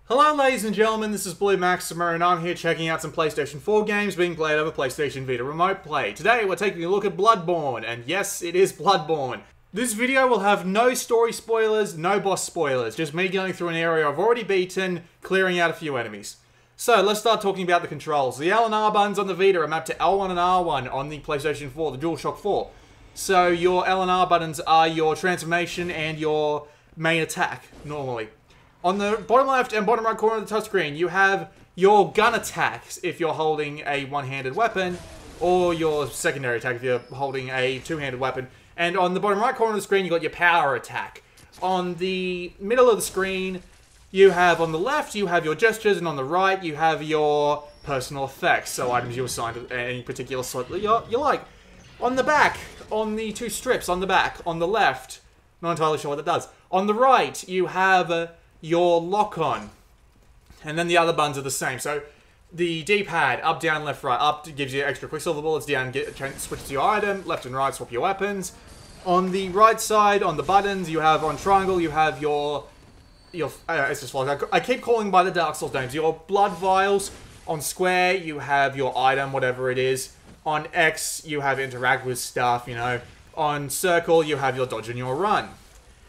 Hello ladies and gentlemen, this is Blue Maxima and I'm here checking out some PlayStation 4 games being played over PlayStation Vita Remote Play. Today we're taking a look at Bloodborne, and yes, it is Bloodborne. This video will have no story spoilers, no boss spoilers, just me going through an area I've already beaten, clearing out a few enemies. So let's start talking about the controls. The L and R buttons on the Vita are mapped to L1 and R1 on the PlayStation 4, the DualShock 4. So your L and R buttons are your transformation and your main attack, normally. On the bottom left and bottom right corner of the touchscreen, you have your gun attacks if you're holding a one-handed weapon, or your secondary attack if you're holding a two-handed weapon. And on the bottom right corner of the screen, you've got your power attack. On the middle of the screen, you have, on the left, you have your gestures, and on the right, you have your personal effects, so items you assign to any particular slot that you like. On the back, on the two strips on the back, on the left, not entirely sure what that does. On the right, you have your lock-on, and then the other buttons are the same. So the D-pad, up, down, left, right. Up gives you extra quicksilver bullets, down switch to your item, left and right swap your weapons. On the right side, on the buttons, you have on triangle, you have your it's just like I keep calling by the Dark Souls names. Your blood vials. On square, you have your item, whatever it is. On X, you have interact with stuff, you know. On circle, you have your dodge and your run.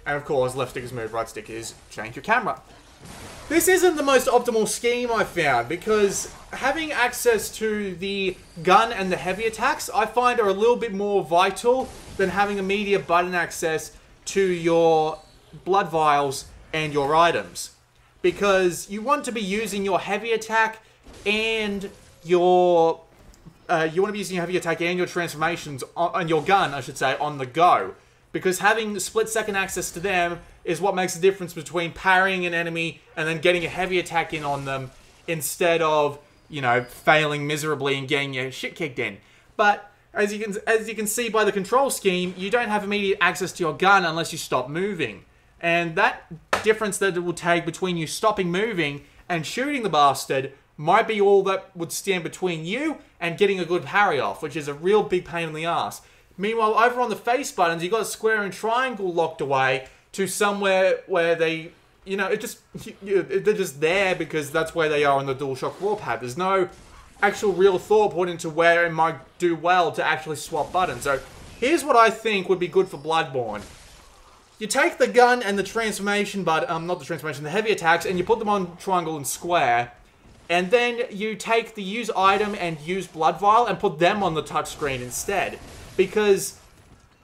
And of course, left stick is move, right stick is change your camera. This isn't the most optimal scheme I've found, because having access to the gun and the heavy attacks, I find are a little bit more vital than having immediate button access to your blood vials and your items. Because you want to be using your heavy attack and your... you want to be using your heavy attack and your transformations, on your gun, I should say, on the go. Because having split-second access to them is what makes the difference between parrying an enemy and then getting a heavy attack in on them instead of, you know, failing miserably and getting your shit kicked in. But as you can see by the control scheme, you don't have immediate access to your gun unless you stop moving. And that difference that it will take between you stopping moving and shooting the bastard might be all that would stand between you and getting a good parry off, which is a real big pain in the ass. Meanwhile, over on the face buttons, you've got square and triangle locked away to somewhere where they, you know, they're just there because that's where they are on the DualShock 4 pad. There's no actual real thought put into where it might do well to actually swap buttons. So here's what I think would be good for Bloodborne. You take the gun and the transformation, not the transformation, the heavy attacks, and you put them on triangle and square. And then you take the use item and use blood vial and put them on the touchscreen instead. Because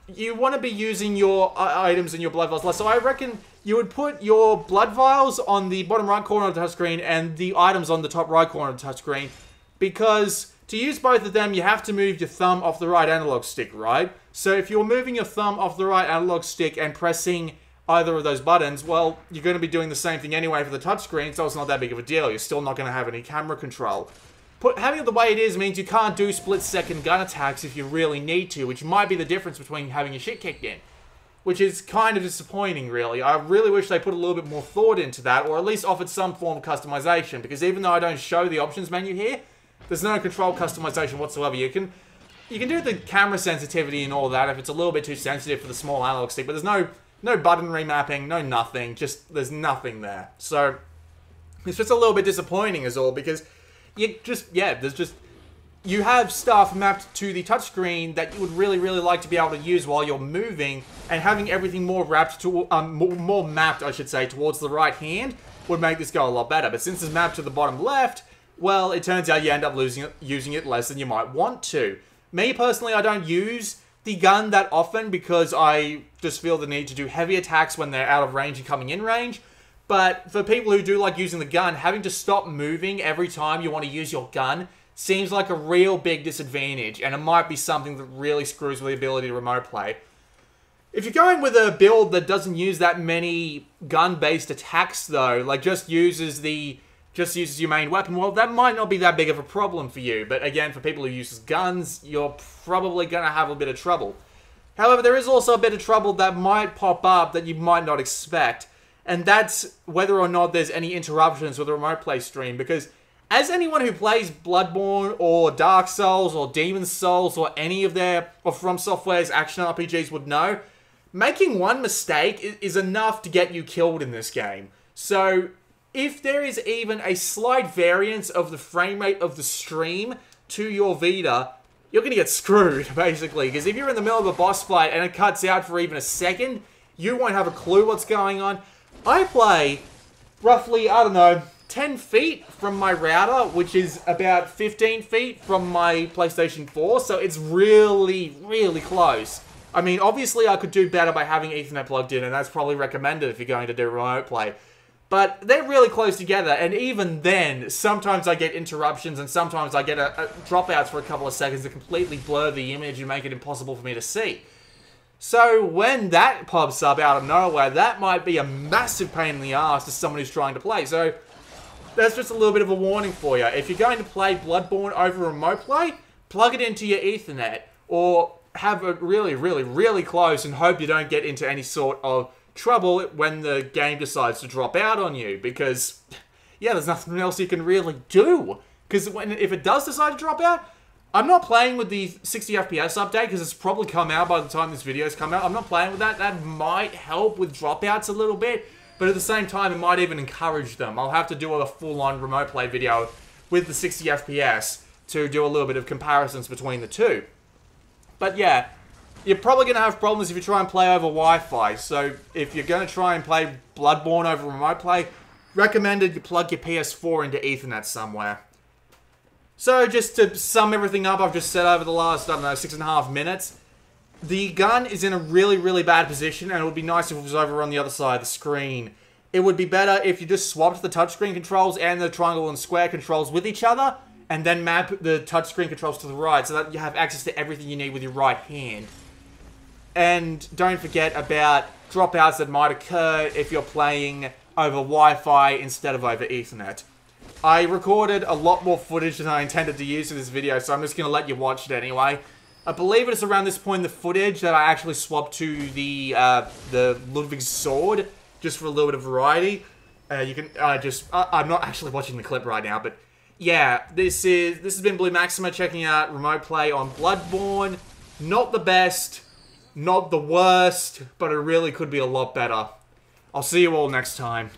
you want to be using your items and your blood vials. So I reckon you would put your blood vials on the bottom right corner of the touchscreen and the items on the top right corner of the touchscreen. Because to use both of them, you have to move your thumb off the right analog stick, right? So if you're moving your thumb off the right analog stick and pressing either of those buttons, well, you're going to be doing the same thing anyway for the touchscreen, so it's not that big of a deal. You're still not going to have any camera control. Having it the way it is means you can't do split-second gun attacks if you really need to, which might be the difference between having your shit kicked in. Which is kind of disappointing, really. I really wish they put a little bit more thought into that, or at least offered some form of customization, because even though I don't show the options menu here, there's no control customization whatsoever. You can do the camera sensitivity and all that if it's a little bit too sensitive for the small analog stick, but there's no button remapping, no nothing, there's nothing there. So, it's just a little bit disappointing is all, because you have stuff mapped to the touchscreen that you would really, really like to be able to use while you're moving, and having everything more mapped, I should say, towards the right hand would make this go a lot better. But since it's mapped to the bottom left, well, it turns out you end up using it less than you might want to. Me, personally, I don't use the gun that often because I just feel the need to do heavy attacks when they're out of range and coming in range. But for people who do like using the gun, having to stop moving every time you want to use your gun seems like a real big disadvantage, and it might be something that really screws with the ability to remote play. If you're going with a build that doesn't use that many gun-based attacks though, like just uses your main weapon, well, that might not be that big of a problem for you. But again, for people who use guns, you're probably going to have a bit of trouble. However, there is also a bit of trouble that might pop up that you might not expect. And that's whether or not there's any interruptions with the remote play stream. Because as anyone who plays Bloodborne or Dark Souls or Demon's Souls or any of From Software's action RPGs would know, making one mistake is enough to get you killed in this game. So if there is even a slight variance of the frame rate of the stream to your Vita, you're going to get screwed, basically. Because if you're in the middle of a boss fight and it cuts out for even a second, you won't have a clue what's going on. I play roughly, I don't know, 10 feet from my router, which is about 15 feet from my PlayStation 4, so it's really, really close. I mean, obviously I could do better by having Ethernet plugged in, and that's probably recommended if you're going to do remote play. But they're really close together, and even then, sometimes I get interruptions, and sometimes I get dropouts for a couple of seconds that completely blur the image and make it impossible for me to see. So when that pops up out of nowhere, that might be a massive pain in the ass to someone who's trying to play. So that's just a little bit of a warning for you. If you're going to play Bloodborne over remote play, plug it into your Ethernet, or have it really, really, really close and hope you don't get into any sort of trouble when the game decides to drop out on you, because yeah, there's nothing else you can really do. Because if it does decide to drop out, I'm not playing with the 60 FPS update, because it's probably come out by the time this video's come out. I'm not playing with that. That might help with dropouts a little bit, but at the same time, it might even encourage them. I'll have to do a full-on remote play video with the 60 FPS to do a little bit of comparisons between the two. But yeah, you're probably going to have problems if you try and play over Wi-Fi. So if you're going to try and play Bloodborne over remote play, recommended you plug your PS4 into Ethernet somewhere. So just to sum everything up, I've just said over the last, I don't know, 6.5 minutes, the gun is in a really, really bad position, and it would be nice if it was over on the other side of the screen. It would be better if you just swapped the touchscreen controls and the triangle and square controls with each other, and then map the touchscreen controls to the right, so that you have access to everything you need with your right hand. And don't forget about dropouts that might occur if you're playing over Wi-Fi instead of over Ethernet. I recorded a lot more footage than I intended to use for this video, so I'm just going to let you watch it anyway. I believe it's around this point in the footage that I actually swapped to the Ludwig's sword, just for a little bit of variety. I'm not actually watching the clip right now, but yeah, this has been Blue Maxima checking out remote play on Bloodborne. Not the best, not the worst, but it really could be a lot better. I'll see you all next time.